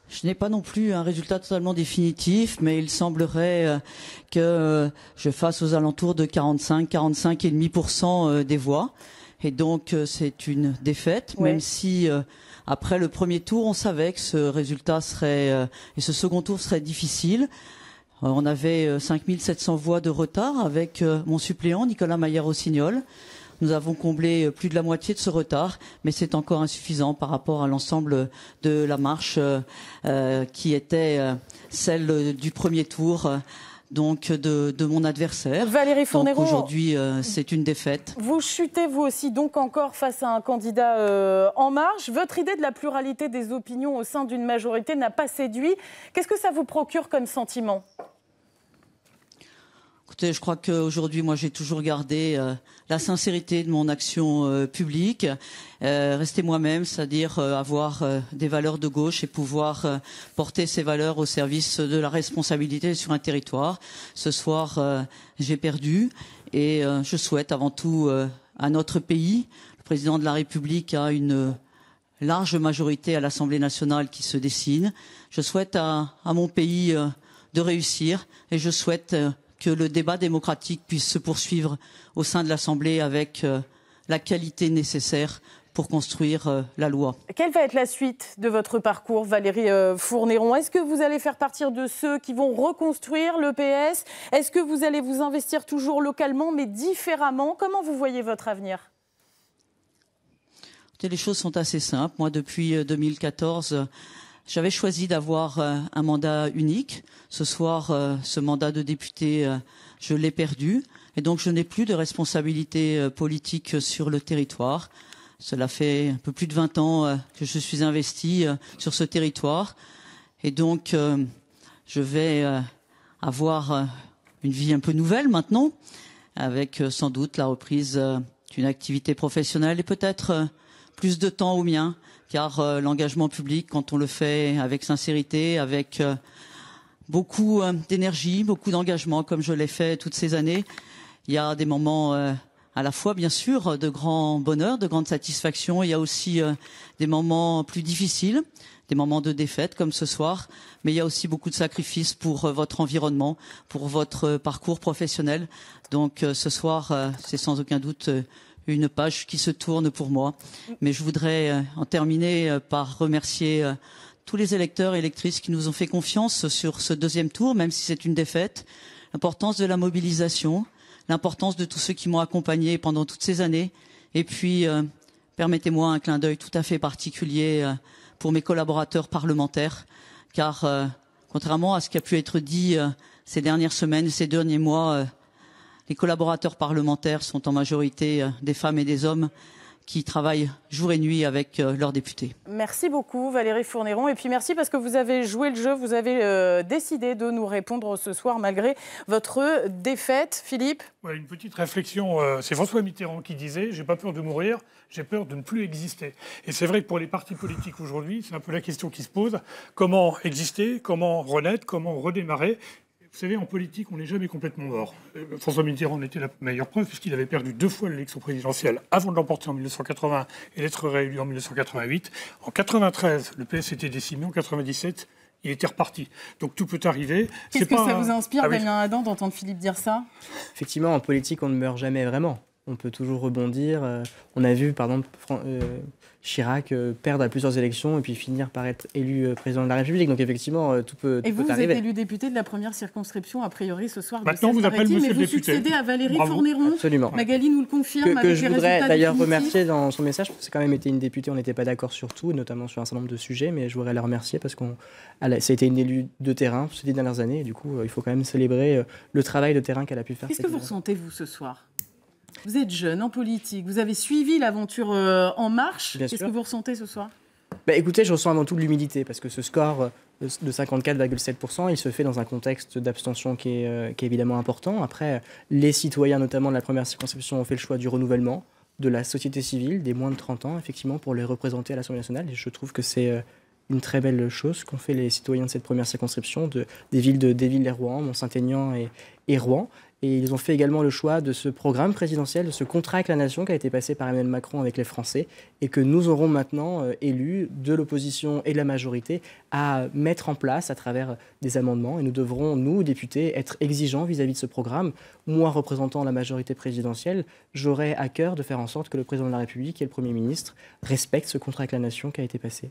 Je n'ai pas non plus un résultat totalement définitif, mais il semblerait que je fasse aux alentours de 45,5% des voix. Et donc, c'est une défaite, Ouais. même si après le premier tour, on savait que ce résultat serait et ce second tour serait difficile. On avait 5700 voix de retard avec mon suppléant, Nicolas Maillard-Rossignol. Nous avons comblé plus de la moitié de ce retard, mais c'est encore insuffisant par rapport à l'ensemble de la marche qui était celle du premier tour, donc de mon adversaire. Valérie Fournéron, donc aujourd'hui, c'est une défaite. Vous chutez vous aussi donc encore face à un candidat En Marche. Votre idée de la pluralité des opinions au sein d'une majorité n'a pas séduit. Qu'est-ce que ça vous procure comme sentiment ? Écoutez, je crois qu'aujourd'hui, moi, j'ai toujours gardé la sincérité de mon action publique, rester moi-même, c'est-à-dire avoir des valeurs de gauche et pouvoir porter ces valeurs au service de la responsabilité sur un territoire. Ce soir, j'ai perdu et je souhaite avant tout à notre pays. Le président de la République a une large majorité à l'Assemblée nationale qui se dessine. Je souhaite à mon pays de réussir et je souhaite que le débat démocratique puisse se poursuivre au sein de l'Assemblée avec la qualité nécessaire pour construire la loi. Quelle va être la suite de votre parcours, Valérie Fournéron ? Est-ce que vous allez faire partir de ceux qui vont reconstruire le PS ? Est-ce que vous allez vous investir toujours localement, mais différemment ? Comment vous voyez votre avenir ? Les choses sont assez simples. Moi, depuis 2014, j'avais choisi d'avoir un mandat unique. Ce soir, ce mandat de député, je l'ai perdu. Et donc, je n'ai plus de responsabilité politique sur le territoire. Cela fait un peu plus de 20 ans que je suis investi sur ce territoire. Et donc, je vais avoir une vie un peu nouvelle maintenant, avec sans doute la reprise d'une activité professionnelle et peut-être plus de temps au mien. Car l'engagement public, quand on le fait avec sincérité, avec beaucoup d'énergie, beaucoup d'engagement, comme je l'ai fait toutes ces années, il y a des moments à la fois, bien sûr, de grand bonheur, de grande satisfaction. Il y a aussi des moments plus difficiles, des moments de défaite, comme ce soir. Mais il y a aussi beaucoup de sacrifices pour votre environnement, pour votre parcours professionnel. Donc ce soir, c'est sans aucun doute une page qui se tourne pour moi. Mais je voudrais en terminer par remercier tous les électeurs et électrices qui nous ont fait confiance sur ce deuxième tour, même si c'est une défaite. L'importance de la mobilisation, l'importance de tous ceux qui m'ont accompagné pendant toutes ces années. Et puis, permettez-moi un clin d'œil tout à fait particulier pour mes collaborateurs parlementaires, car contrairement à ce qui a pu être dit ces dernières semaines, ces derniers mois, les collaborateurs parlementaires sont en majorité des femmes et des hommes qui travaillent jour et nuit avec leurs députés. Merci beaucoup Valérie Fournéron et puis merci parce que vous avez joué le jeu, vous avez décidé de nous répondre ce soir malgré votre défaite. Philippe ? Ouais, une petite réflexion, c'est François Mitterrand qui disait « J'ai pas peur de mourir, j'ai peur de ne plus exister ». Et c'est vrai que pour les partis politiques aujourd'hui, c'est un peu la question qui se pose. Comment exister ? Comment renaître ? Comment redémarrer ? Vous savez, en politique, on n'est jamais complètement mort. François Mitterrand en était la meilleure preuve, puisqu'il avait perdu 2 fois l'élection présidentielle avant de l'emporter en 1980 et d'être réélu en 1988. En 93, le PS était décimé. En 97, il était reparti. Donc tout peut arriver. Qu'est-ce que ça vous inspire, Damien Adam, d'entendre Philippe dire ça ? Effectivement, en politique, on ne meurt jamais vraiment. On peut toujours rebondir. On a vu, par exemple, Chirac perdre à plusieurs élections et puis finir par être élu président de la République. Donc effectivement, tout peut arriver. Et vous êtes élu député de la première circonscription, a priori, ce soir. Maintenant, vous appelez monsieur mais le vous député. succédez à Valérie Bravo. Fournéron. Absolument. Magali nous le confirme. Que je voudrais d'ailleurs remercier dans son message, parce que c'est quand même été une députée, on n'était pas d'accord sur tout, notamment sur un certain nombre de sujets, mais je voudrais la remercier parce que ça a été une élue de terrain ces 10 dernières années, et du coup, il faut quand même célébrer le travail de terrain qu'elle a pu faire. Qu'est-ce que vous ressentez, vous, ce soir ? Vous êtes jeune en politique, vous avez suivi l'aventure En Marche. Qu'est-ce que vous ressentez ce soir ? Écoutez, je ressens avant tout de l'humilité, parce que ce score de 54,7%, il se fait dans un contexte d'abstention qui est évidemment important. Après, les citoyens, notamment de la première circonscription, ont fait le choix du renouvellement, de la société civile, des moins de 30 ans, effectivement, pour les représenter à l'Assemblée nationale. Et je trouve que c'est une très belle chose qu'ont fait les citoyens de cette première circonscription, des villes les Rouen, Mont-Saint-Aignan et Rouen. Et ils ont fait également le choix de ce programme présidentiel, de ce contrat avec la nation qui a été passé par Emmanuel Macron avec les Français et que nous aurons maintenant élus de l'opposition et de la majorité à mettre en place à travers des amendements. Et nous devrons, nous, députés, être exigeants vis-à-vis de ce programme. Moi, représentant la majorité présidentielle, j'aurai à cœur de faire en sorte que le président de la République et le Premier ministre respectent ce contrat avec la nation qui a été passé.